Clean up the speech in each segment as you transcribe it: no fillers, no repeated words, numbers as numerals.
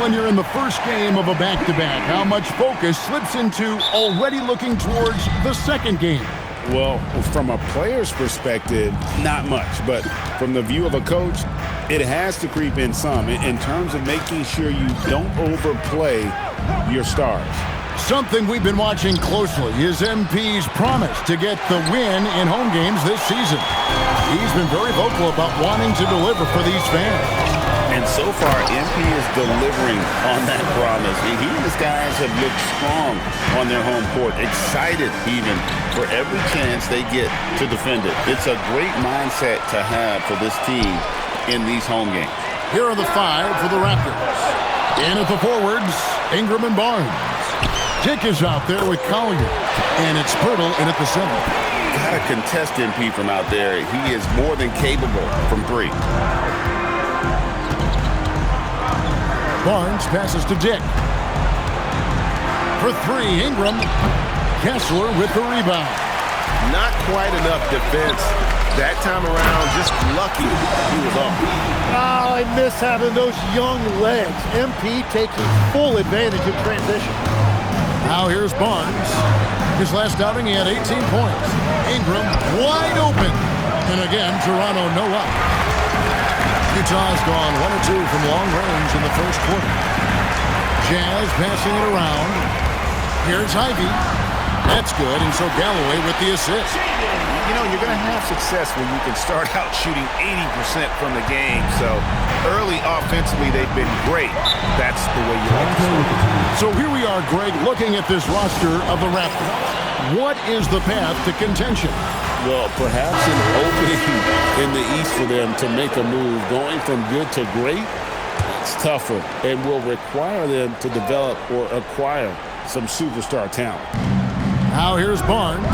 when you're in the first game of a back-to-back, how much focus slips into already looking towards the second game? Well, from a player's perspective, not much. But from the view of a coach, it has to creep in some in terms of making sure you don't overplay your stars. Something we've been watching closely is MP's promise to get the win in home games this season. He's been very vocal about wanting to deliver for these fans. And so far, MP is delivering on that promise. He and his guys have looked strong on their home court, excited even for every chance they get to defend it. It's a great mindset to have for this team in these home games. Here are the five for the Raptors. In at the forwards, Ingram and Barnes. Dick is out there with Collier. And it's Pirtle in at the center. Got to contest MP from out there. He is more than capable from three. Barnes passes to Dick. For three, Ingram. Kessler with the rebound. Not quite enough defense that time around. Just lucky he was off. Oh, I miss having those young legs. MP taking full advantage of transition. Now here's Barnes. His last outing, he had 18 points. Ingram wide open. And again, Toronto no up. Utah's gone 1 or 2 from long range in the first quarter. Jazz passing it around. Here's Ivy. That's good, and so Galloway with the assist. You know, you're going to have success when you can start out shooting 80% from the game. So early offensively, they've been great. That's the way you like to start. So here we are, Greg, looking at this roster of the Raptors. What is the path to contention? Well, perhaps an opening in the East for them to make a move. Going from good to great, it's tougher and will require them to develop or acquire some superstar talent. Now here's Barnes.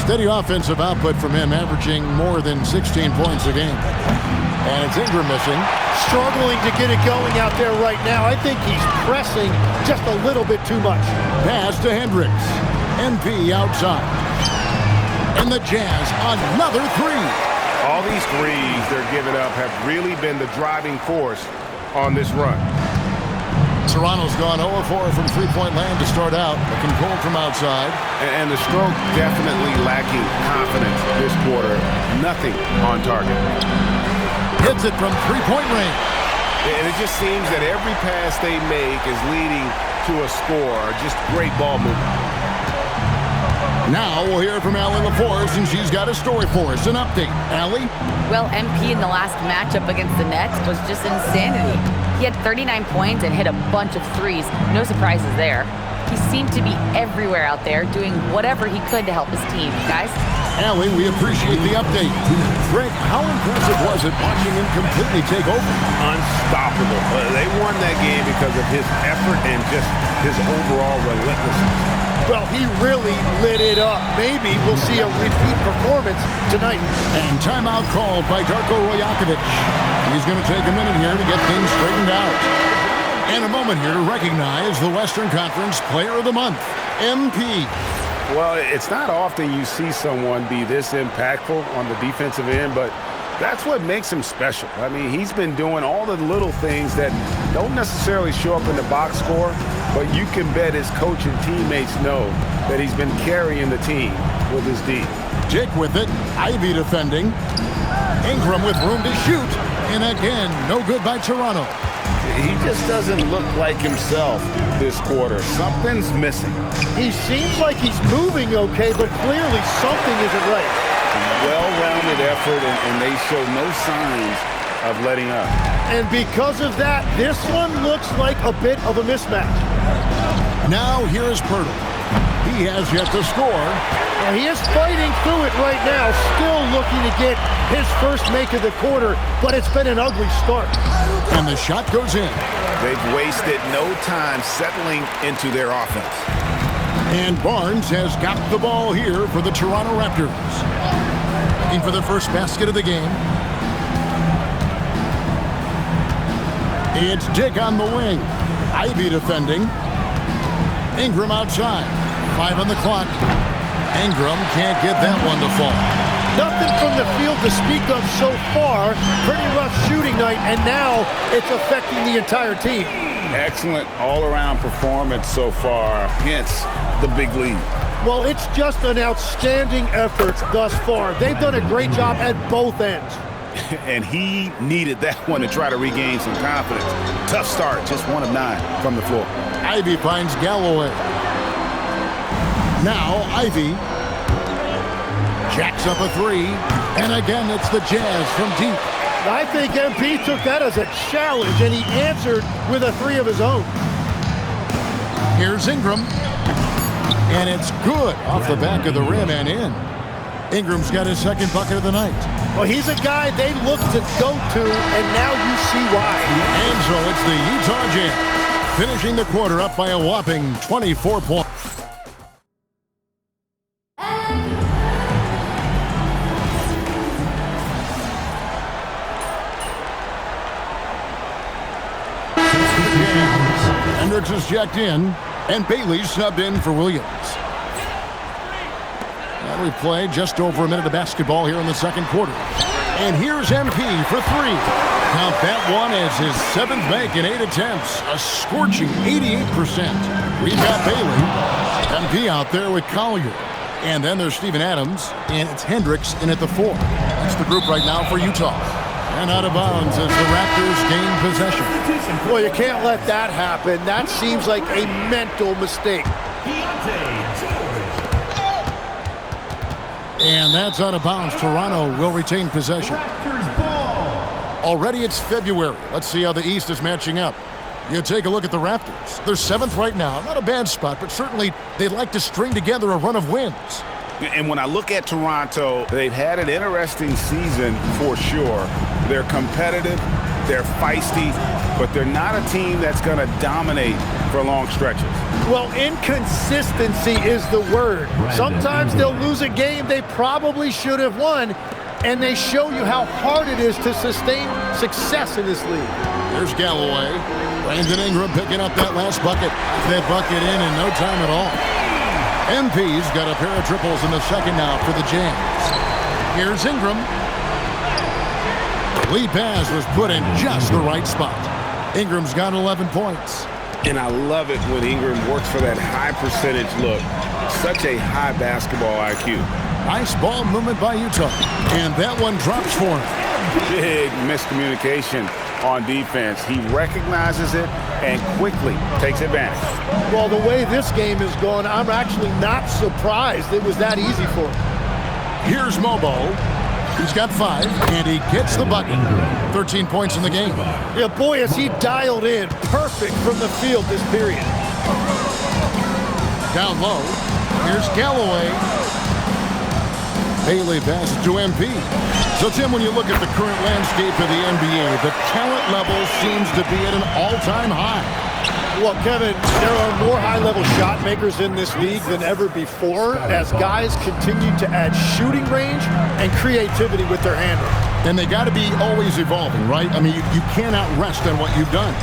Steady offensive output from him, averaging more than 16 points a game. And it's Ingram missing. Struggling to get it going out there right now. I think he's pressing just a little bit too much. Pass to Hendricks. MP outside. And the Jazz, another three. All these threes they're giving up have really been the driving force on this run. Toronto's gone 0-4 from three-point land to start out. Looking cold from outside. And the stroke definitely lacking confidence this quarter. Nothing on target. Hits it from three-point range. And it just seems that every pass they make is leading to a score. Just great ball movement. Now we'll hear from Allie LaForce, and she's got a story for us. An update. Allie? Well, MP in the last matchup against the Nets was just insanity. He had 39 points and hit a bunch of threes. No surprises there. He seemed to be everywhere out there, doing whatever he could to help his team. Guys? Allie, we appreciate the update. Greg, how impressive was it watching him completely take over? Unstoppable. They won that game because of his effort and just his overall relentlessness. Well, he really lit it up. Maybe we'll see a repeat performance tonight. And timeout called by Darko Rajakovic. He's going to take a minute here to get things straightened out. And a moment here to recognize the Western Conference Player of the Month, MP. Well, it's not often you see someone be this impactful on the defensive end, but that's what makes him special. I mean, he's been doing all the little things that don't necessarily show up in the box score, but you can bet his coach and teammates know that he's been carrying the team with his D. Dick with it. Ivy defending. Ingram with room to shoot. And again, no good by Toronto. He just doesn't look like himself this quarter. Something's missing. He seems like he's moving okay, but clearly something isn't right. Well-rounded effort, and they show no signs of letting up. And because of that, this one looks like a bit of a mismatch. Now here's Pirtle. He has yet to score. And he is fighting through it right now, still looking to get his first make of the quarter, but it's been an ugly start. And the shot goes in. They've wasted no time settling into their offense. And Barnes has got the ball here for the Toronto Raptors. Looking for the first basket of the game. It's Dick on the wing. Ivy defending. Ingram outside. 5 on the clock. Ingram can't get that one to fall. Nothing from the field to speak of so far. Pretty rough shooting night, and now it's affecting the entire team. Excellent all-around performance so far against the big lead. Well, it's just an outstanding effort thus far. They've done a great job at both ends. And he needed that one to try to regain some confidence. Tough start, just 1 of 9 from the floor. Ivy finds Galloway. Now Ivy jacks up a 3. And again, it's the Jazz from deep. I think MP took that as a challenge, and he answered with a 3 of his own. Here's Ingram. And it's good off the back of the rim and in. Ingram's got his second bucket of the night. Well, he's a guy they look to go to, and now you see why. And so it's the Utah Jazz finishing the quarter up by a whopping 24 points. Hendricks is checked in, and Bailey subbed in for Williams. And we played just over a minute of basketball here in the second quarter. And here's MP for 3. Count that one as his 7th make in 8 attempts. A scorching 88%. We've got Bailey. MP out there with Collier. And then there's Steven Adams, and it's Hendricks in at the 4. That's the group right now for Utah. And out of bounds as the Raptors gain possession. Boy, you can't let that happen. That seems like a mental mistake. And that's out of bounds. Toronto will retain possession. Already it's February. Let's see how the East is matching up. You take a look at the Raptors. They're 7th right now. Not a bad spot, but certainly they'd like to string together a run of wins. And when I look at Toronto, they've had an interesting season for sure. They're competitive, they're feisty, but they're not a team that's going to dominate for long stretches. Well, inconsistency is the word. Sometimes they'll lose a game they probably should have won, and they show you how hard it is to sustain success in this league. There's Galloway. Brandon Ingram picking up that last bucket. That bucket in no time at all. MP's got a pair of triples in the second now for the Jazz. Here's Ingram. The lead pass was put in just the right spot. Ingram's got 11 points. And I love it when Ingram works for that high percentage look. Such a high basketball IQ. Nice ball movement by Utah. And that one drops for him. Big miscommunication on defense. He recognizes it and quickly takes advantage. Well, the way this game is going, I'm actually not surprised it was that easy for him. Here's Mobo. He's got 5, and he gets the bucket. 13 points in the game. Yeah, boy, is he dialed in. Perfect from the field this period. Down low. Here's Galloway. Bailey passes to MP. So, Tim, when you look at the current landscape of the NBA, the talent level seems to be at an all-time high. Well, Kevin, there are more high-level shot makers in this league than ever before as guys continue to add shooting range and creativity with their handle. And they got to be always evolving, right? I mean, you cannot rest on what you've done.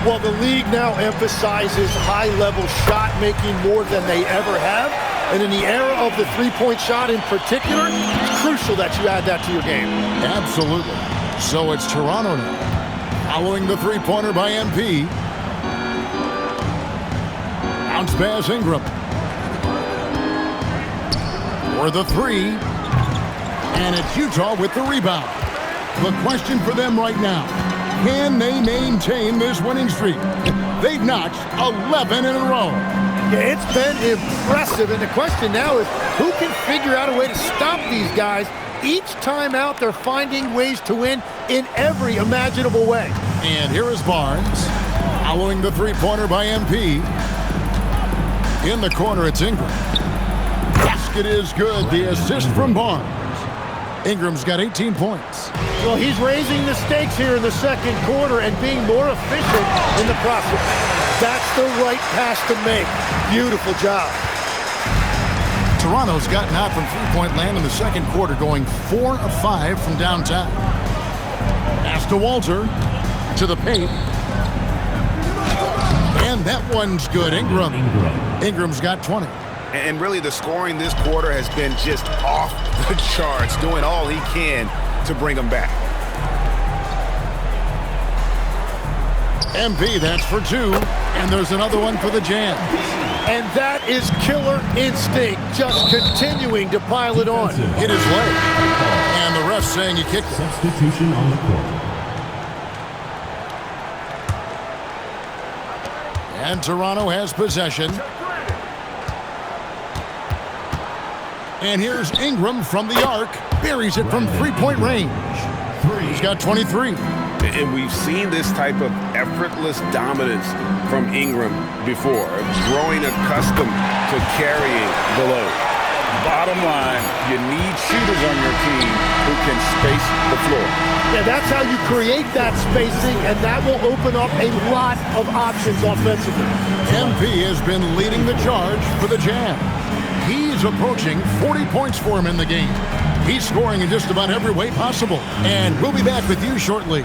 Well, the league now emphasizes high-level shot making more than they ever have. And in the era of the three-point shot in particular, it's crucial that you add that to your game. Absolutely. So it's Toronto now, following the three-pointer by MP. Bounce pass Ingram. For the 3. And it's Utah with the rebound. The question for them right now, can they maintain this winning streak? They've notched 11 in a row. Yeah, it's been impressive, and the question now is who can figure out a way to stop these guys? Each time out, they're finding ways to win in every imaginable way. And here is Barnes, following the three-pointer by MP. In the corner, it's Ingram. Basket is good. The assist from Barnes. Ingram's got 18 points. Well, he's raising the stakes here in the second quarter and being more efficient in the process. That's the right pass to make. Beautiful job. Toronto's gotten out from three-point land in the second quarter, going 4 of 5 from downtown. Pass to Walter, to the paint. And that one's good. Ingram's got 20. And really the scoring this quarter has been just off the charts, doing all he can to bring them back. MP, that's for 2. And there's another one for the Jazz. And that is killer instinct, just continuing to pile it on. Hit his leg. And the ref saying he kicked it. Substitution on the court. And Toronto has possession. And here's Ingram from the arc. Buries it from three-point range. He's got 23. And we've seen this type of effortless dominance from Ingram before, growing accustomed to carrying the load. Bottom line, you need shooters on your team who can space the floor. Yeah, that's how you create that spacing, and that will open up a lot of options offensively. MP has been leading the charge for the Jazz. He's approaching 40 points for him in the game. He's scoring in just about every way possible. And we'll be back with you shortly.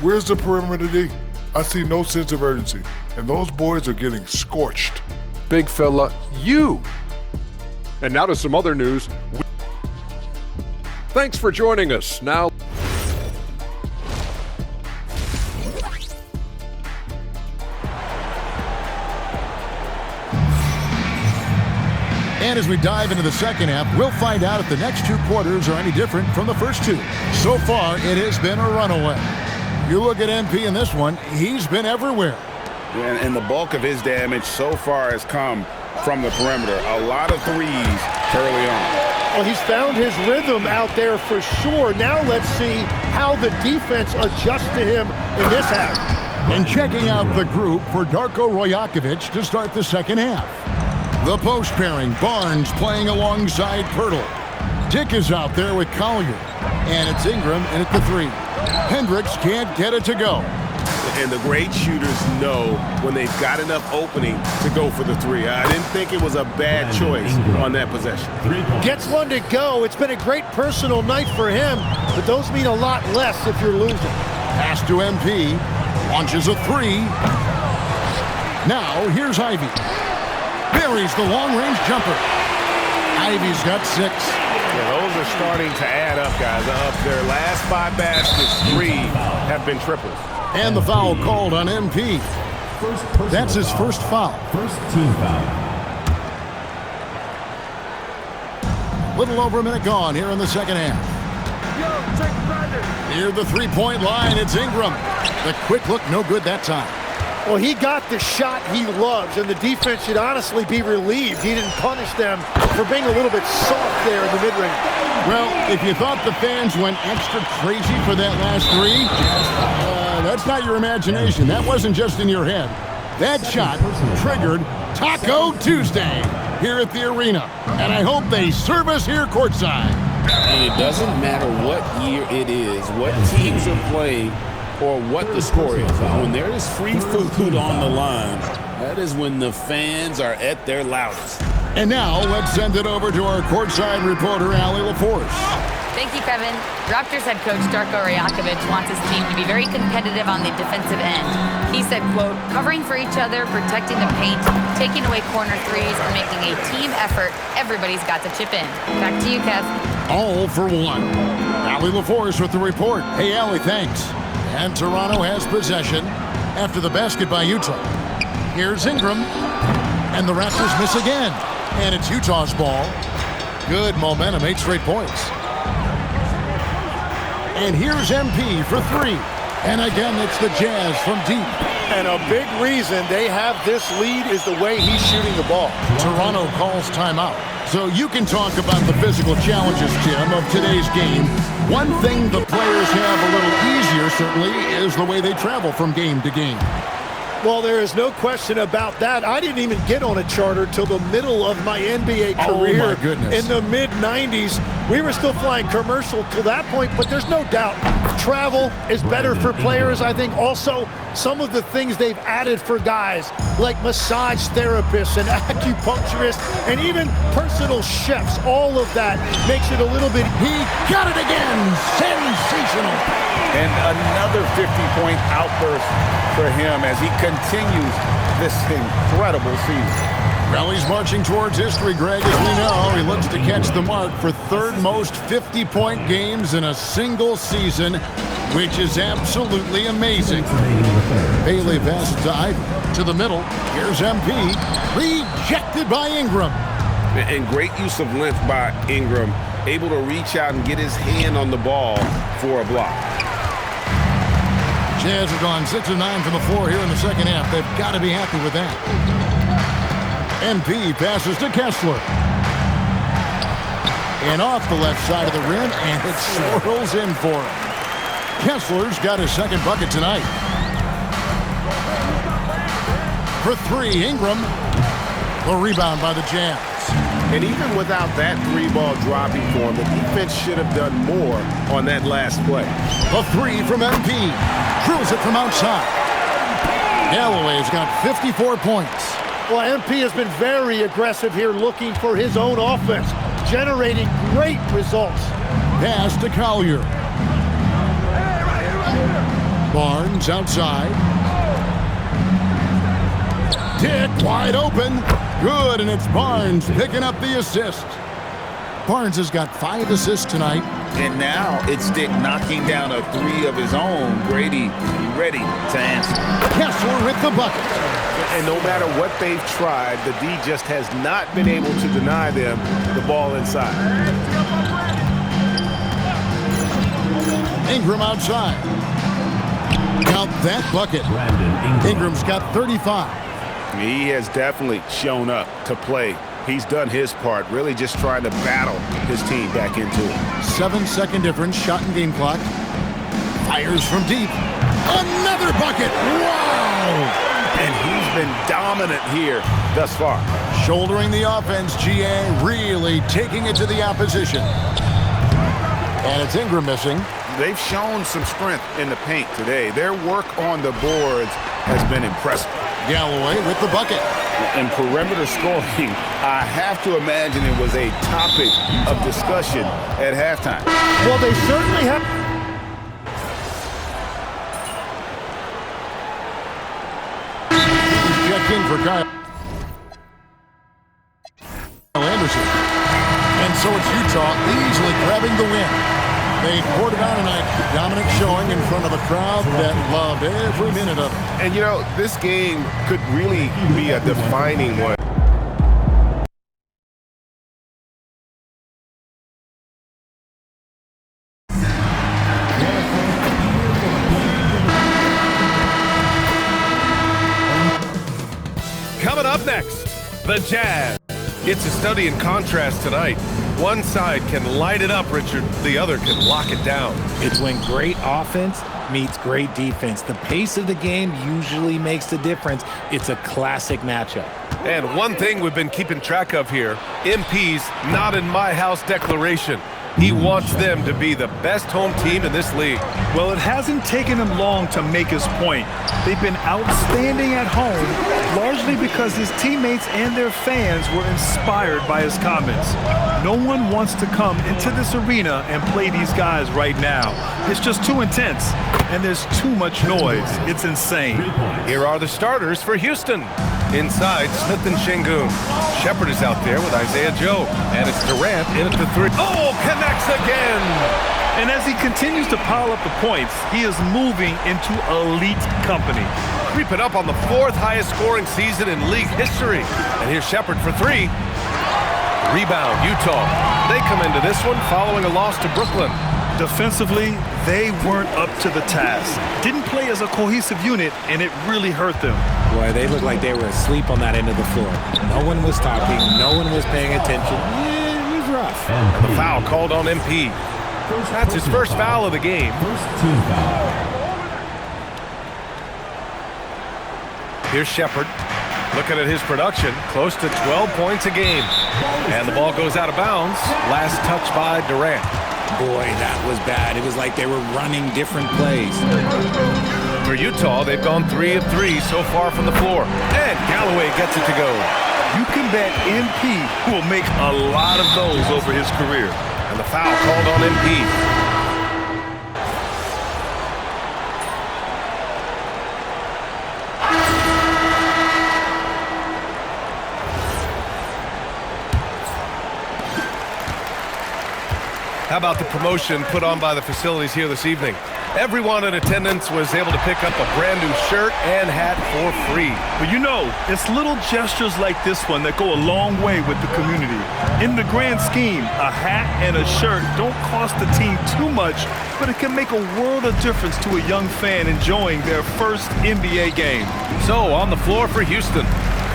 Where's the perimeter D? I see no sense of urgency, and those boys are getting scorched. Big fella, you! And now to some other news. Thanks for joining us. Now, And as we dive into the second half, we'll find out if the next 2 quarters are any different from the first 2. So far, it has been a runaway. You look at MP in this one, he's been everywhere. And the bulk of his damage so far has come from the perimeter. A lot of threes early on. Well, he's found his rhythm out there for sure. Now let's see how the defense adjusts to him in this half. And checking out the group for Darko Rojakovic to start the second half. The post pairing, Barnes playing alongside Pirtle. Dick is out there with Collier. And it's Ingram in at the 3. Hendricks can't get it to go. And the great shooters know when they've got enough opening to go for the 3. I didn't think it was a bad choice on that possession. Gets one to go. It's been a great personal night for him, but those mean a lot less if you're losing. Pass to MP. Launches a 3. Now here's Ivy. Buries the long-range jumper. Ivy's got 6. Yeah, those are starting to add up, guys. Of their last 5 baskets, 3 have been triples. And the foul called on MP. That's his first foul. First team foul. Little over a minute gone here in the second half. Near the three-point line, it's Ingram. The quick look, no good that time. Well, he got the shot he loves, and the defense should honestly be relieved he didn't punish them for being a little bit soft there in the mid-range. Well, if you thought the fans went extra crazy for that last 3, that's not your imagination. That wasn't just in your head. That shot triggered Taco Tuesday here at the arena. And I hope they serve us here courtside. And it doesn't matter what year it is, what teams are playing, or what the score is. When there is free food on the line, that is when the fans are at their loudest. And now let's send it over to our courtside reporter, Allie LaForce. Thank you, Kevin. Raptors head coach Darko Rajakovic wants his team to be very competitive on the defensive end. He said, quote, covering for each other, protecting the paint, taking away corner threes, and making a team effort. Everybody's got to chip in. Back to you, Kev. All for one. Allie LaForce with the report. Hey, Allie, thanks. And Toronto has possession after the basket by Utah. Here's Ingram. And the Raptors miss again. And it's Utah's ball. Good momentum, 8 straight points. And here's MP for 3. And again, it's the Jazz from deep. And a big reason they have this lead is the way he's shooting the ball. Toronto calls timeout. So you can talk about the physical challenges, Tim, of today's game. One thing the players have a little easier, certainly, is the way they travel from game to game. Well, there is no question about that. I didn't even get on a charter till the middle of my NBA career. Oh, my goodness. In the mid-90s. We were still flying commercial till that point, but there's no doubt travel is better for players. I think also some of the things they've added for guys like massage therapists and acupuncturists and even personal chefs, all of that makes it a little bit. He got it again. Sensational. And another 50-point outburst for him as he continues this incredible season. Well, he's marching towards history, Greg, as we know. He looks to catch the mark for third most 50-point games in a single season, which is absolutely amazing. Bailey passes to Ivan. To the middle. Here's MP. Rejected by Ingram. And great use of length by Ingram. Able to reach out and get his hand on the ball for a block. Jazz have gone 6 of 9 from the floor here in the second half. They've got to be happy with that. MP passes to Kessler. And off the left side of the rim, and it swirls in for him. Kessler's got his second bucket tonight. For three, Ingram. The rebound by the Jazz. And even without that three-ball dropping for him, the defense should have done more on that last play. A three from MP. Drills it from outside. Galloway's got 54 points. Well, MP has been very aggressive here, looking for his own offense, generating great results. Pass to Collier. Barnes outside. Dick wide open. Good, and it's Barnes picking up the assist. Barnes has got 5 assists tonight. And now it's Dick knocking down a three of his own. Grady ready to answer. Kessler with the bucket. And no matter what they've tried, the D just has not been able to deny them the ball inside. Ingram outside. Count that bucket. Ingram's got 35. He has definitely shown up to play. He's done his part, really just trying to battle his team back into it. 7-second difference, shot and game clock. Fires from deep. Another bucket. Wow! And he's been dominant here thus far. Shouldering the offense, GA really taking it to the opposition. And it's Ingram missing. They've shown some strength in the paint today. Their work on the boards has been impressive. Galloway with the bucket. And perimeter scoring, I have to imagine it was a topic of discussion at halftime. Well, they certainly have. Checked in for Kyle Anderson. And so it's Utah easily grabbing the win. They poured it on tonight. Dominant showing in front of a crowd that loved every minute of it. And, you know, this game could really be a defining one. Coming up next, the Jazz. It's a study in contrast tonight. One side can light it up, Richard. The other can lock it down. It's when great offense meets great defense. The pace of the game usually makes the difference. It's a classic matchup. And one thing we've been keeping track of here, MP's not in my house declaration. He wants them to be the best home team in this league. Well, it hasn't taken him long to make his point. They've been outstanding at home, largely because his teammates and their fans were inspired by his comments. No one wants to come into this arena and play these guys right now. It's just too intense, and there's too much noise. It's insane. Here are the starters for Houston. Inside, Smith and Şengün. Shepard is out there with Isaiah Joe. And it's Durant in at the three. Oh, connects again! And as he continues to pile up the points, he is moving into elite company. Creeping up on the 4th highest scoring season in league history. And here's Shepard for three. Rebound, Utah. They come into this one following a loss to Brooklyn. Defensively, they weren't up to the task. Didn't play as a cohesive unit, and it really hurt them. Boy, they looked like they were asleep on that end of the floor. No one was talking. No one was paying attention. Yeah, it was rough. And the foul called on MP. That's his first foul of the game. First team foul. Here's Shepard. Looking at his production, close to 12 points a game. And the ball goes out of bounds. Last touch by Durant. Boy, that was bad. It was like they were running different plays. For Utah, they've gone 3 of 3 so far from the floor. And Galloway gets it to go. You can bet MP will make a lot of those over his career. And the foul called on MP. How about the promotion put on by the facilities here this evening? Everyone in attendance was able to pick up a brand new shirt and hat for free. But you know, it's little gestures like this one that go a long way with the community. In the grand scheme, a hat and a shirt don't cost the team too much, but it can make a world of difference to a young fan enjoying their first NBA game. So, on the floor for Houston,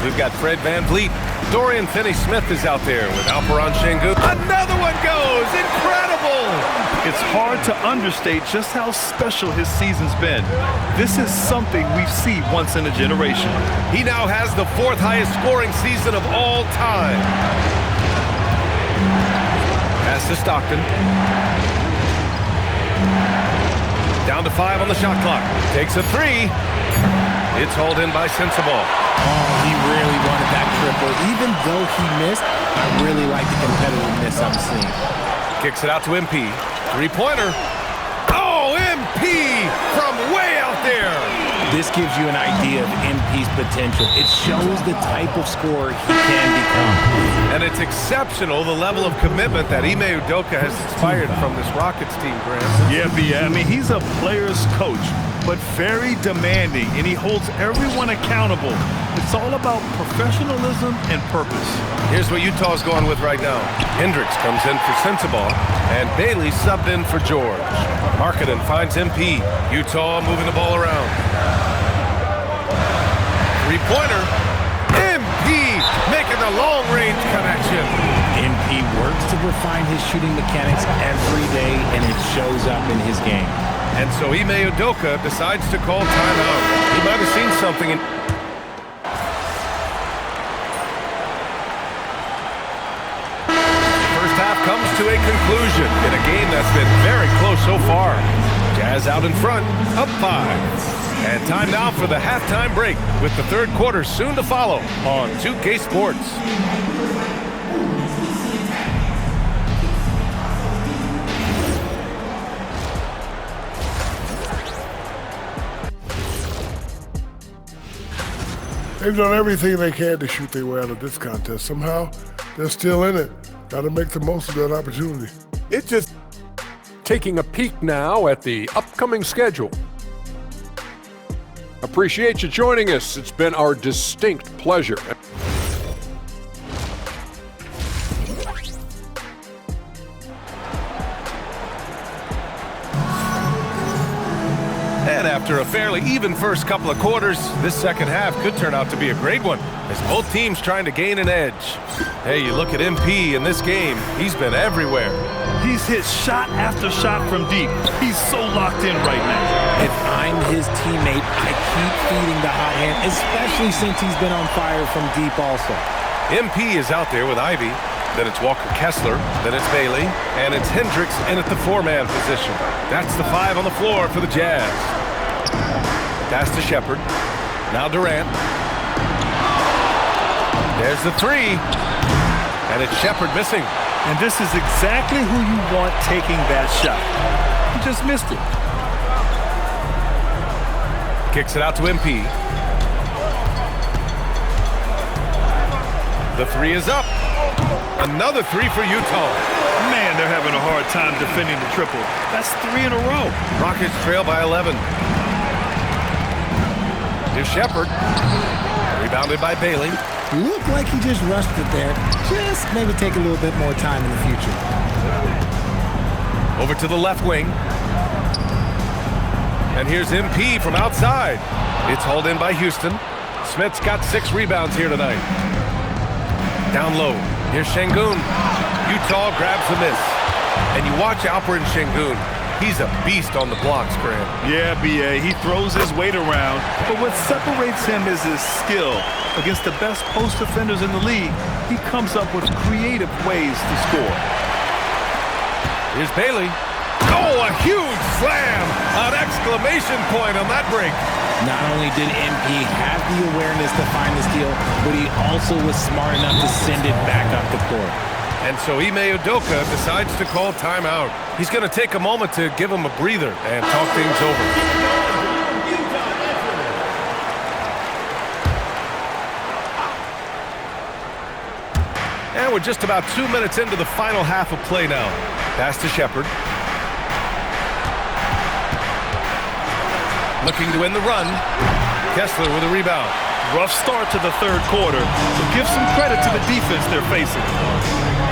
we've got Fred VanVleet. Dorian Finney-Smith is out there with Alperen Sengun. Another one goes! Incredible! It's hard to understate just how special his season's been. This is something we see once in a generation. He now has the 4th highest scoring season of all time. Pass to Stockton. Down to 5 on the shot clock. Takes a 3. It's hauled in by Sensabaugh. Oh, he really wanted that triple. Even though he missed, I really like the competitiveness I'm seeing. Kicks it out to MP. 3-pointer. Oh, MP from way out there. This gives you an idea of MP's potential. It shows the type of scorer he can become. And it's exceptional, the level of commitment that Ime Udoka has inspired from this Rockets team, Graham. Yeah, I mean, he's a player's coach, but very demanding, and he holds everyone accountable. It's all about professionalism and purpose. Here's what Utah's going with right now. Hendricks comes in for Sensabaugh, and Bailey subbed in for George. Markkanen finds MP. Utah moving the ball around. 3-pointer. MP making the long-range connection. MP works to refine his shooting mechanics every day, and it shows up in his game. And so Ime Udoka decides to call timeout. He might have seen something in... First half comes to a conclusion in a game that's been very close so far. Jazz out in front, up 5. And time now for the halftime break with the third quarter soon to follow on 2K Sports. They've done everything they can to shoot their way out of this contest. Somehow, they're still in it. Got to make the most of that opportunity. It's just taking a peek now at the upcoming schedule. Appreciate you joining us. It's been our distinct pleasure. And after a fairly even first couple of quarters, this second half could turn out to be a great one as both teams trying to gain an edge. Hey, you look at MP in this game, he's been everywhere. He's hit shot after shot from deep. He's so locked in right now. If I'm his teammate, I keep feeding the hot hand, especially since he's been on fire from deep also. MP is out there with Ivy. Then it's Walker Kessler. Then it's Bailey. And it's Hendricks in at the 4-man position. That's the 5 on the floor for the Jazz. Pass to Shepherd. Now Durant. There's the 3. And it's Shepherd missing. And this is exactly who you want taking that shot. He just missed it. Kicks it out to MP. The 3 is up. Another 3 for Utah. Man, they're having a hard time defending the triple. That's 3 in a row. Rockets trail by 11. Here's Shepherd. Rebounded by Bailey. Looked like he just rushed it there. Just maybe take a little bit more time in the future. Over to the left wing. And here's MP from outside. It's hauled in by Houston. Smith's got 6 rebounds here tonight. Down low. Here's Sengun. Utah grabs the miss. And you watch Alperen Sengun. He's a beast on the blocks, Graham. Yeah, B.A. He throws his weight around, but what separates him is his skill. Against the best post defenders in the league, he comes up with creative ways to score. Here's Bailey. Oh, a huge slam! An exclamation point on that break. Not only did MP have the awareness to find the steal, but he also was smart enough to send it back up the court. And so Ime Udoka decides to call timeout. He's going to take a moment to give him a breather and talk things over. And And we're just about 2 minutes into the final half of play now. Pass to Shepard. Looking to win the run. Kessler with a rebound. Rough start to the third quarter, so give some credit to the defense they're facing.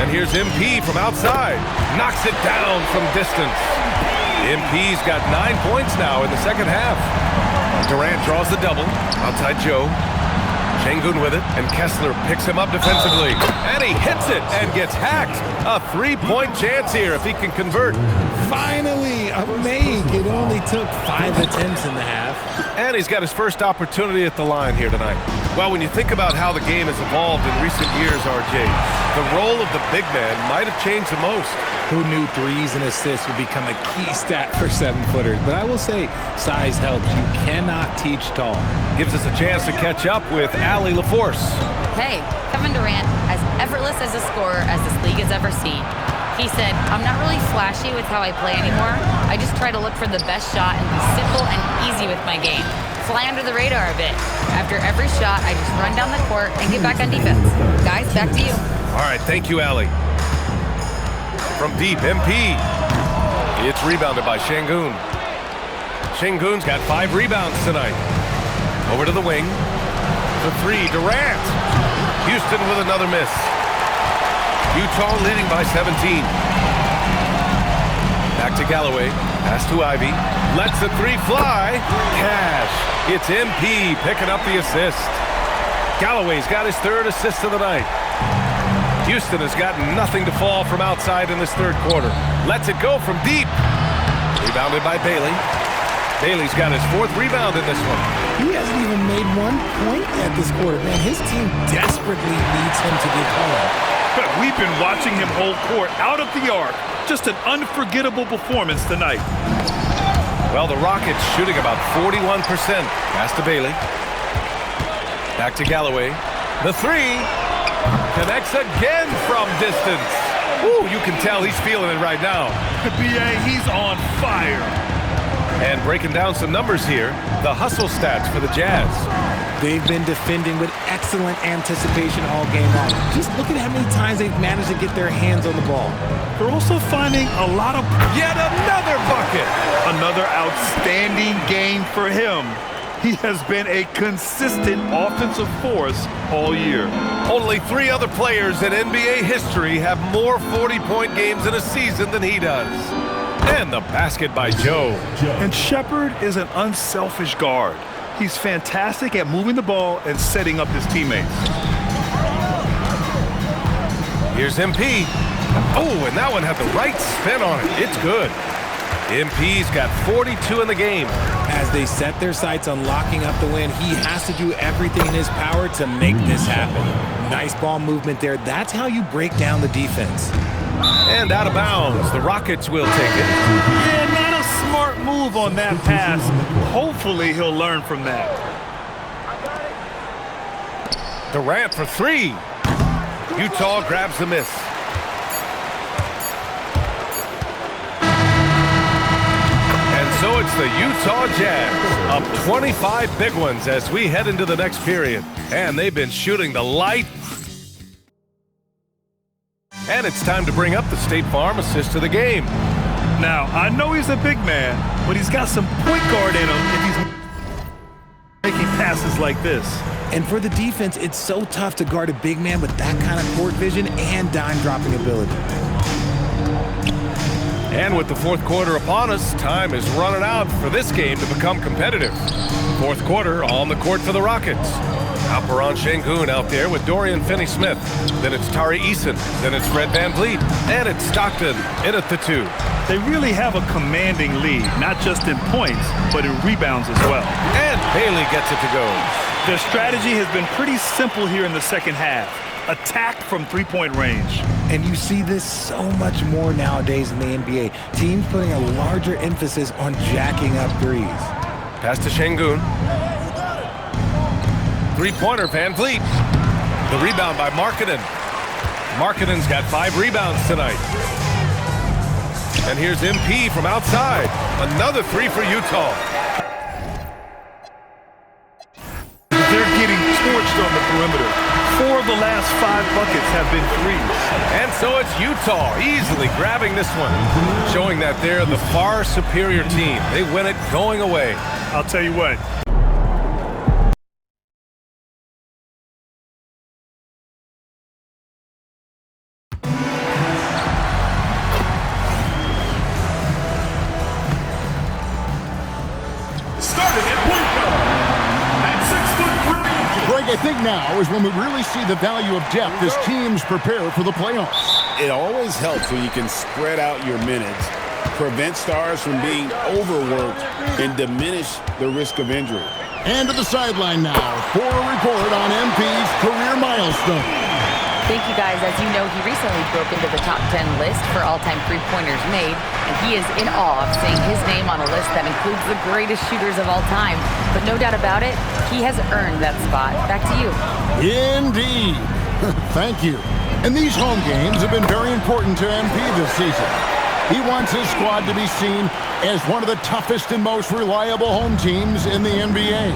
And here's MP from outside. Knocks it down from distance. MP's got 9 points now in the second half. Durant draws the double. Outside Joe. Şengün with it, and Kessler picks him up defensively. And he hits it and gets hacked. A 3-point chance here if he can convert. Finally, a make. It only took 5 attempts in the half. And he's got his first opportunity at the line here tonight. Well, when you think about how the game has evolved in recent years, RJ, the role of the big man might have changed the most. Who knew threes and assists would become a key stat for 7-footers? But I will say, size helps. You cannot teach tall. Gives us a chance to catch up with Allie LaForce. Hey, Kevin Durant, as effortless as a scorer as this league has ever seen. He said, I'm not really flashy with how I play anymore. I just try to look for the best shot and be simple and easy with my game. Fly under the radar a bit. After every shot, I just run down the court and get back on defense. Guys, back to you. All right, thank you, Allie. From deep, MP. It's rebounded by Şengün. Şengün's got 5 rebounds tonight. Over to the wing. For 3, Durant. Houston with another miss. Utah leading by 17. Back to Galloway. Pass to Ivy. Lets the 3 fly. Cash. It's MP picking up the assist. Galloway's got his 3rd assist of the night. Houston has got nothing to fall from outside in this third quarter. Lets it go from deep. Rebounded by Bailey. Bailey's got his 4th rebound in this one. He hasn't even made 1 point yet this quarter. Man, his team desperately needs him to get home. We've been watching him hold court out of the arc. Just an unforgettable performance tonight. Well, the Rockets shooting about 41%. Pass to Bailey. Back to Galloway. The 3 connects again from distance. Ooh, you can tell he's feeling it right now. B.A., he's on fire. And breaking down some numbers here, the hustle stats for the Jazz. They've been defending with excellent anticipation all game long. Just look at how many times they've managed to get their hands on the ball. They're also finding a lot of... Yet another bucket! Another outstanding game for him. He has been a consistent offensive force all year. Only 3 other players in NBA history have more 40-point games in a season than he does. And the basket by Joe. And Shepard is an unselfish guard. He's fantastic at moving the ball and setting up his teammates. Here's MP. Oh, and that one had the right spin on it. It's good. MP's got 42 in the game. As they set their sights on locking up the win, he has to do everything in his power to make this happen. Nice ball movement there. That's how you break down the defense. And out of bounds, the Rockets will take it. Yeah, not a smart move on that pass. Hopefully he'll learn from that. Durant for 3. Utah grabs the miss. So it's the Utah Jazz up 25 big ones as we head into the next period. And they've been shooting the light. And it's time to bring up the State Farm assist of the game. Now, I know he's a big man, but he's got some point guard in him if he's making passes like this. And for the defense, it's so tough to guard a big man with that kind of court vision and dime-dropping ability. And with the fourth quarter upon us, time is running out for this game to become competitive. Fourth quarter on the court for the Rockets. Alperen Şengün out there with Dorian Finney-Smith. Then it's Tari Eason. Then it's Fred VanVleet. And it's Stockton in at the 2. They really have a commanding lead, not just in points, but in rebounds as well. And Bailey gets it to go. Their strategy has been pretty simple here in the second half. Attack from three-point range. And you see this so much more nowadays in the NBA. Teams putting a larger emphasis on jacking up threes. Pass to Şengün. Three-pointer, VanVleet. The rebound by Markkanen. Markkanen's got 5 rebounds tonight. And here's MP from outside. Another 3 for Utah. They're getting torched on the perimeter. 4 of the last 5 buckets have been threes. And so it's Utah easily grabbing this one, showing that they're the far superior team. They win it going away. I'll tell you what. I think now is when we really see the value of depth as teams prepare for the playoffs. It always helps when you can spread out your minutes, prevent stars from being overworked, and diminish the risk of injury. And to the sideline now for a report on MP's career milestone. Thank you, guys. As you know, he recently broke into the top 10 list for all-time three-pointers made, and he is in awe of seeing his name on a list that includes the greatest shooters of all time. But no doubt about it, he has earned that spot. Back to you. Indeed. Thank you. And these home games have been very important to MP this season. He wants his squad to be seen as one of the toughest and most reliable home teams in the NBA.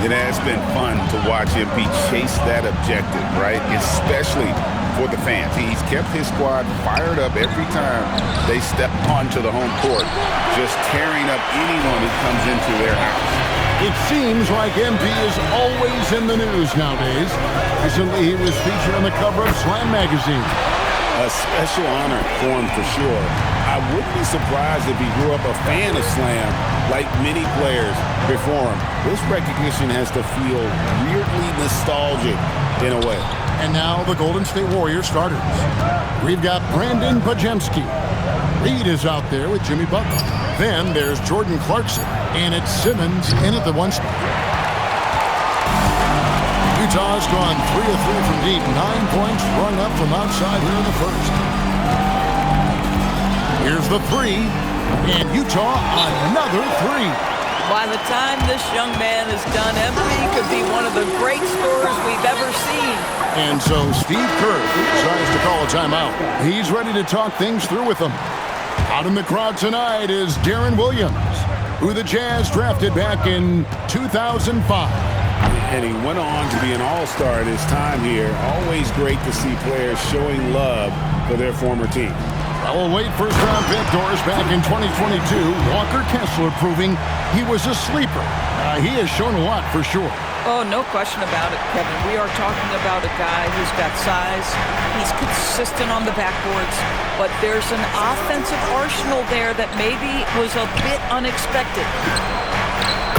It has been fun to watch MP chase that objective, right? Especially for the fans. He's kept his squad fired up every time they step onto the home court, just tearing up anyone who comes into their house. It seems like MP is always in the news nowadays. Recently, he was featured on the cover of Slam magazine. A special honor for him for sure. I wouldn't be surprised if he grew up a fan of Slam like many players before him. This recognition has to feel weirdly nostalgic in a way. And now the Golden State Warriors starters. We've got Brandon Bajemski. Reed is out there with Jimmy Butler. Then there's Jordan Clarkson. And it's Simmons in at the 1 spot. Utah's gone 3 of 3 from deep. 9 points rung up from outside here in the first. Here's the 3. And Utah another 3. By the time this young man is done, MP could be one of the great scorers we've ever seen. And so Steve Kerr decides to call a timeout. He's ready to talk things through with them. Out in the crowd tonight is Darren Williams, who the Jazz drafted back in 2005. And he went on to be an all-star in his time here. Always great to see players showing love for their former team. Well, a late first-round pick, Doris, back in 2022. Walker Kessler proving he was a sleeper. He has shown a lot for sure. Oh, no question about it, Kevin. We are talking about a guy who's got size. He's consistent on the backboards, but there's an offensive arsenal there that maybe was a bit unexpected.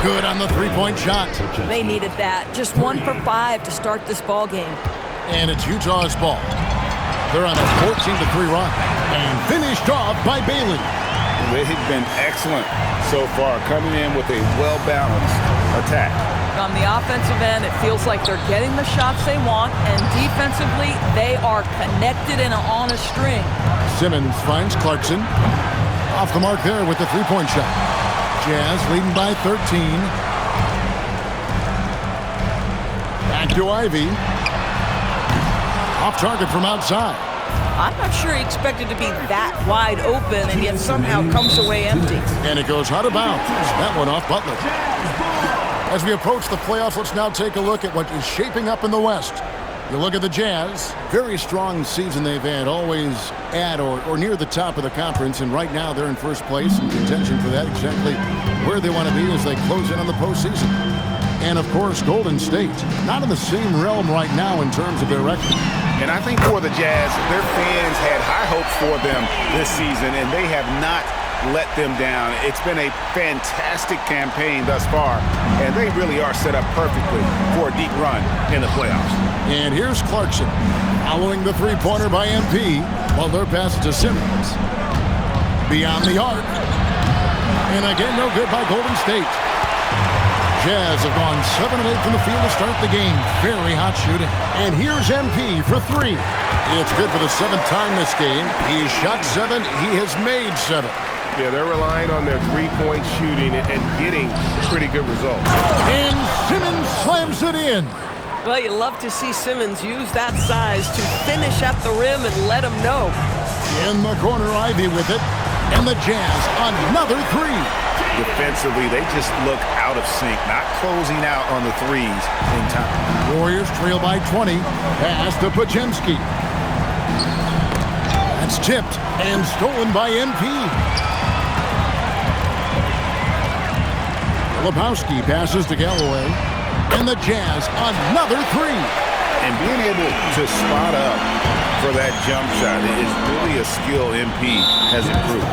Good on the three-point shot. They needed that. Just 1 for 5 to start this ball game. And it's Utah's ball. They're on a 14-3 run. And finished off by Bailey. They've been excellent so far, coming in with a well-balanced attack. On the offensive end, it feels like they're getting the shots they want, and defensively, they are connected and on a string. Simmons finds Clarkson. Off the mark there with the three-point shot. Jazz leading by 13. Back to Ivy. Off target from outside. I'm not sure he expected to be that wide open and yet somehow comes away empty. And it goes out of bounds. That one off Butler. As we approach the playoffs, let's now take a look at what is shaping up in the West. You look at the Jazz, very strong season they've had, always at or near the top of the conference, and right now they're in first place in contention for that, exactly where they want to be as they close in on the postseason. And of course, Golden State, not in the same realm right now in terms of their record. And I think for the Jazz, their fans had high hopes for them this season, and they have not let them down. It's been a fantastic campaign thus far, and they really are set up perfectly for a deep run in the playoffs. And here's Clarkson following the three-pointer by MP. Well, their pass to Simmons. Beyond the arc. And again, no good by Golden State. Jazz have gone 7 of 8 from the field to start the game. Very hot shooting. And here's MP for 3. It's good for the 7th time this game. He's shot 7. He has made 7. Yeah, they're relying on their three-point shooting and getting pretty good results. And Simmons slams it in. Well, you love to see Simmons use that size to finish at the rim and let him know. In the corner, Ivy with it. And the Jazz, another 3. defensively, they just look out of sync, not closing out on the threes in time. Warriors trail by 20. Pass to Pajemski. That's tipped and stolen by MP. Lebowski passes to Galloway. And the Jazz, another three. And being able to spot up for that jump shot is really a skill MP has improved.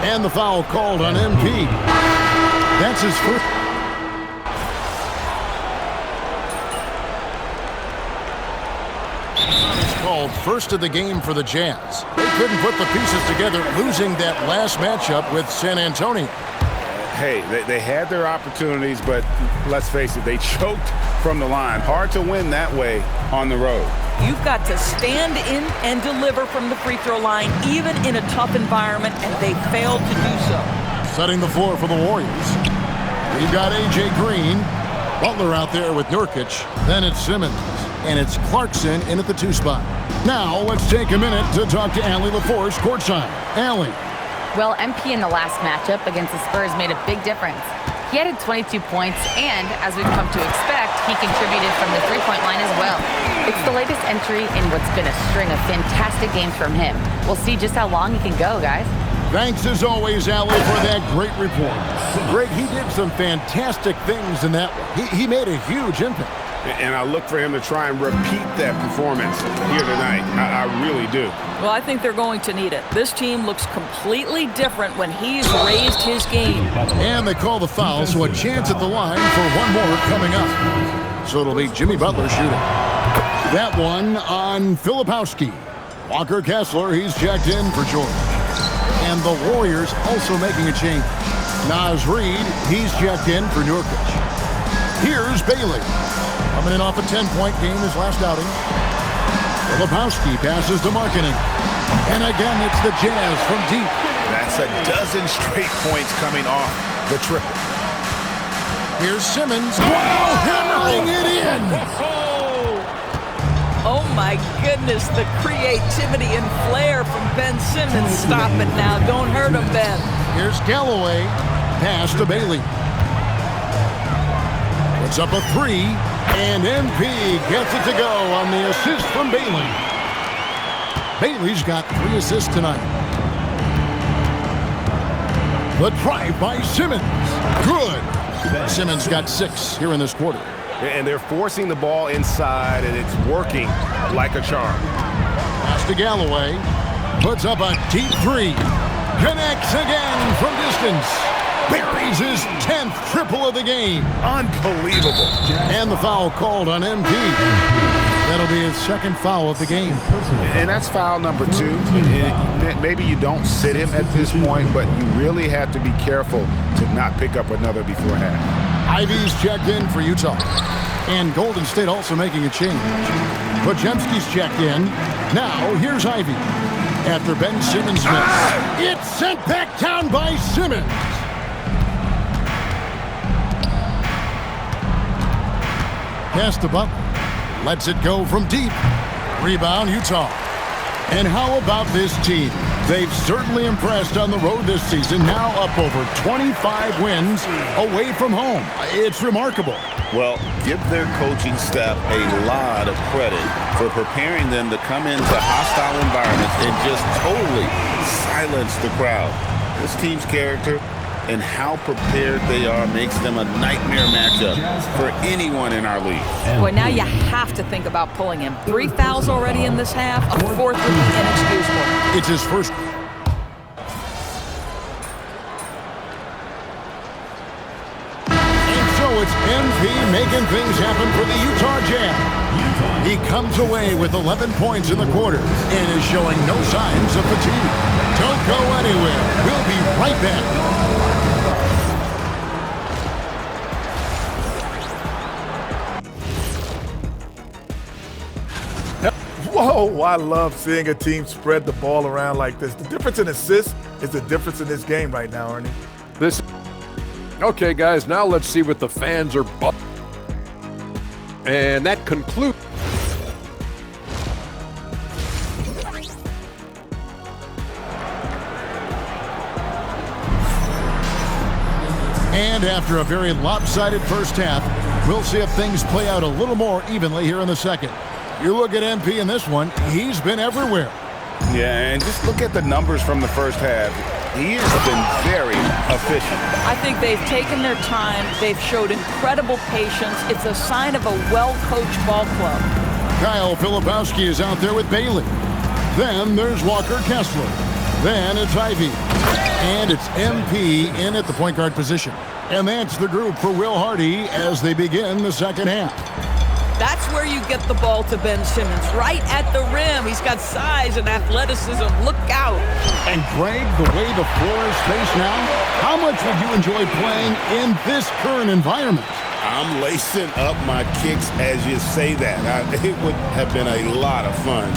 And the foul called on MP. That's his first. It's called first of the game for the Jazz. They couldn't put the pieces together, losing that last matchup with San Antonio. Hey, they had their opportunities, but let's face it, they choked from the line. Hard to win that way on the road. You've got to stand in and deliver from the free throw line, even in a tough environment, and they failed to do so. Setting the floor for the Warriors. We've got A.J. Green. Butler out there with Nurkic. Then it's Simmons. And it's Clarkson in at the 2 spot. Now let's take a minute to talk to Allie LaForce courtside. Allie. Well, MP in the last matchup against the Spurs made a big difference. He added 22 points, and as we've come to expect, he contributed from the three-point line as well. It's the latest entry in what's been a string of fantastic games from him. We'll see just how long he can go, guys. Thanks as always, Allie, for that great report. Greg, he did some fantastic things in that one. He made a huge impact. And I look for him to try and repeat that performance here tonight. I really do. Well, I think they're going to need it. This team looks completely different when he's raised his game. And they call the foul, so a chance at the line for one more coming up. So it'll be Jimmy Butler shooting. That one on Filipowski. Walker Kessler, he's checked in for Jordan. And the Warriors also making a change. Naz Reid, he's checked in for Nurkic. Here's Bailey. Coming in off a 10-point game his last outing. Lebowski passes to Marketing. And again, it's the Jazz from deep. That's a dozen straight points coming off the triple. Here's Simmons. Wow, hammering it in. Oh, my goodness, the creativity and flair from Ben Simmons. Stop it now. Don't hurt him, Ben. Here's Galloway. Pass to Bailey. Puts up a three. And MP gets it to go on the assist from Bailey. Bailey's got 3 assists tonight. The drive by Simmons. Good. Simmons got 6 here in this quarter. And they're forcing the ball inside, and it's working like a charm. Pass to Galloway. Puts up a deep 3. Connects again from distance. Buries his 10th triple of the game. Unbelievable. And the foul called on MP. That'll be his 2nd foul of the game. And that's foul number 2. Maybe you don't sit him at this point, but you really have to be careful to not pick up another before half. Ivy's checked in for Utah. And Golden State also making a change. Pajemski's checked in. Now here's Ivy. After Ben Simmons missed. It's sent back down by Simmons. Pass to Butler. Lets it go from deep. Rebound, Utah. And how about this team? They've certainly impressed on the road this season, now up over 25 wins away from home. It's remarkable. Well, give their coaching staff a lot of credit for preparing them to come into hostile environments and just totally silence the crowd. This team's character and how prepared they are makes them a nightmare matchup for anyone in our league. Boy, now you have to think about pulling him. 3 fouls already in this half. A 4th would be inexcusable. It's his first. And so it's MP making things happen for the Utah Jazz. He comes away with 11 points in the quarter and is showing no signs of fatigue. Don't go anywhere. We'll be right back. Whoa, I love seeing a team spread the ball around like this. The difference in assists is the difference in this game right now, Ernie. Okay, guys, now let's see what the fans are. And that concludes. And after a very lopsided first half, we'll see if things play out a little more evenly here in the second. You look at MP in this one, he's been everywhere. Yeah, and just look at the numbers from the first half. He has been very efficient. I think they've taken their time. They've showed incredible patience. It's a sign of a well-coached ball club. Kyle Filipowski is out there with Bailey. Then there's Walker Kessler. Then it's Ivy. And it's MP in at the point guard position. And that's the group for Will Hardy as they begin the second half. That's where you get the ball to Ben Simmons, right at the rim. He's got size and athleticism. Look out. And Greg, the way the floor is spaced now, how much would you enjoy playing in this current environment? I'm lacing up my kicks as you say that. It would have been a lot of fun.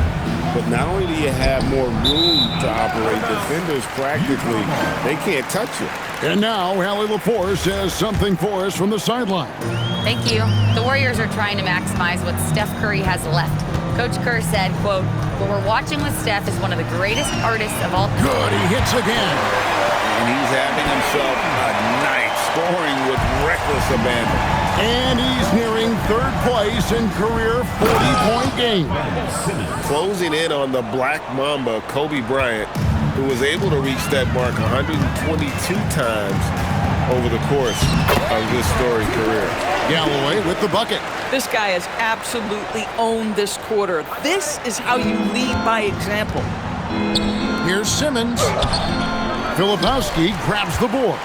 But not only do you have more room to operate, defenders practically, they can't touch you. And now, Allie LaForce says something for us from the sideline. Thank you. The Warriors are trying to maximize what Steph Curry has left. Coach Kerr said, quote, "What we're watching with Steph is one of the greatest artists of all time." Good, he hits again. And he's having himself a night, scoring with reckless abandon. And he's nearing third place in career 40-point game. Closing in on the Black Mamba, Kobe Bryant, who was able to reach that mark 122 times over the course of this storied career. Galloway with the bucket. This guy has absolutely owned this quarter. This is how you lead by example. Here's Simmons. Filipowski grabs the board.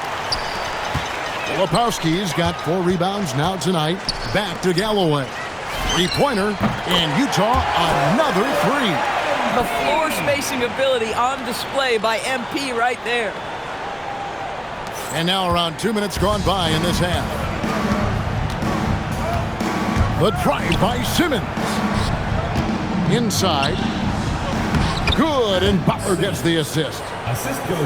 Filipowski's got 4 rebounds now tonight. Back to Galloway. Three-pointer, and Utah another 3. The floor spacing ability on display by MP right there. And now around 2 minutes gone by in this half. The drive by Simmons. Inside. Good, and Butler gets the assist.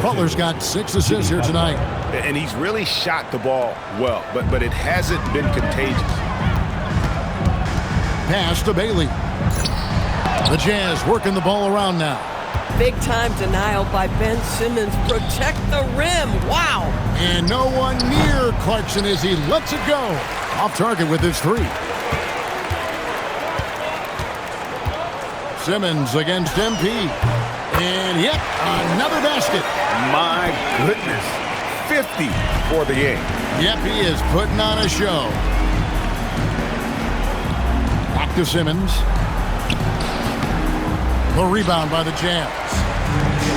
Butler's got 6 assists here tonight. And he's really shot the ball well, but it hasn't been contagious. Pass to Bailey. The Jazz working the ball around now. Big time denial by Ben Simmons. Protect the rim. Wow. And no one near Clarkson as he lets it go. Off target with his 3. Simmons against MP. And yet another basket. My goodness. 50 for the game. Yep, he is putting on a show. Back to Simmons. The rebound by the Jazz.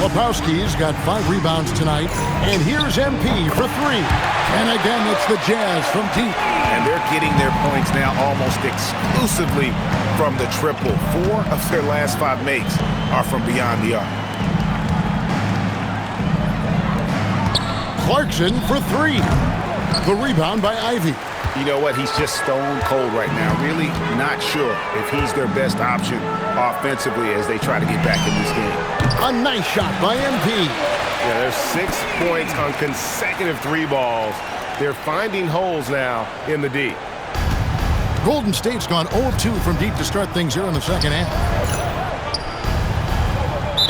Filipowski's got 5 rebounds tonight. And here's MP for 3. And again, it's the Jazz from deep. And they're getting their points now almost exclusively from the triple. 4 of their last 5 makes are from beyond the arc. Clarkson for 3. The rebound by Ivy. You know what? He's just stone cold right now. Really not sure if he's their best option offensively as they try to get back in this game. A nice shot by MP. Yeah, there's 6 points on consecutive 3 balls. They're finding holes now in the D. Golden State's gone 0-2 from deep to start things here in the second half.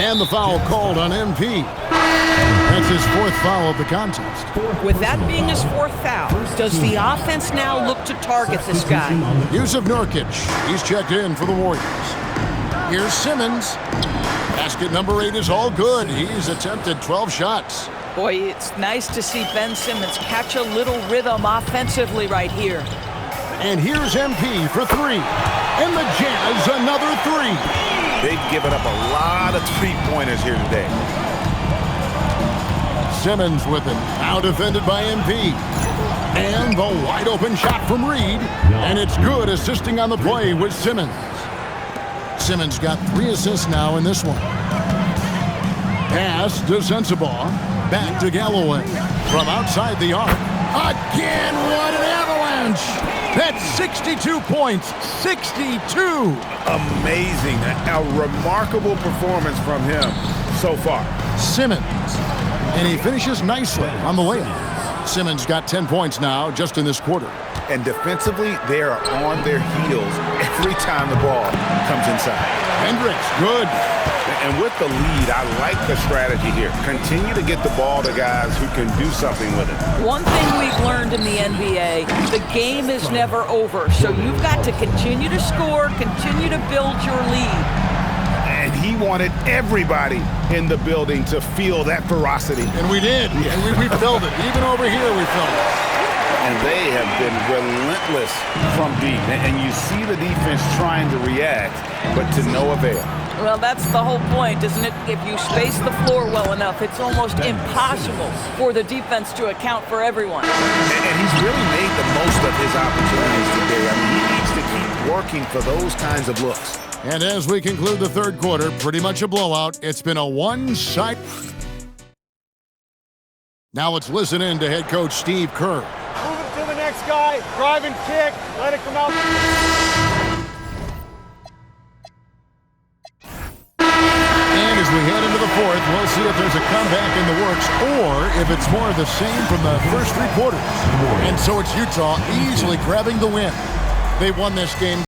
And the foul called on MP. That's his 4th foul of the contest. With that being his 4th foul, does the offense now look to target this guy? Yusuf Nurkic, he's checked in for the Warriors. Here's Simmons. Basket number 8 is all good. He's attempted 12 shots. Boy, it's nice to see Ben Simmons catch a little rhythm offensively right here. And here's MP for 3. And the Jazz another 3. They've given up a lot of 3-pointers here today. Simmons with it. Now defended by MP. And the wide open shot from Reed. And it's good, assisting on the play with Simmons. Simmons got 3 assists now in this one. Pass to Sensabaugh. Back to Galloway. From outside the arc. Again, what an avalanche! That's 62 points. 62! Amazing. A remarkable performance from him so far. Simmons. And he finishes nicely on the layup. Simmons got 10 points now just in this quarter. And defensively, they are on their heels every time the ball comes inside. Hendricks, good. And with the lead, I like the strategy here. Continue to get the ball to guys who can do something with it. One thing we've learned in the NBA, the game is never over. So you've got to continue to score, continue to build your lead. And he wanted everybody in the building to feel that ferocity. And we did. Yeah. And we felt it. Even over here, we felt it. And they have been relentless from deep. And you see the defense trying to react, but to no avail. Well, that's the whole point, isn't it? If you space the floor well enough, it's almost impossible for the defense to account for everyone. And he's really made the most of his opportunities today. I mean, he needs to keep working for those kinds of looks. And as we conclude the third quarter, pretty much a blowout. It's been a one-side. Now let's listen in to head coach Steve Kerr. Move it to the next guy. Drive and kick. Let it come out. And as we head into the fourth, we'll see if there's a comeback in the works or if it's more of the same from the first three quarters. And so it's Utah easily grabbing the win. They won this game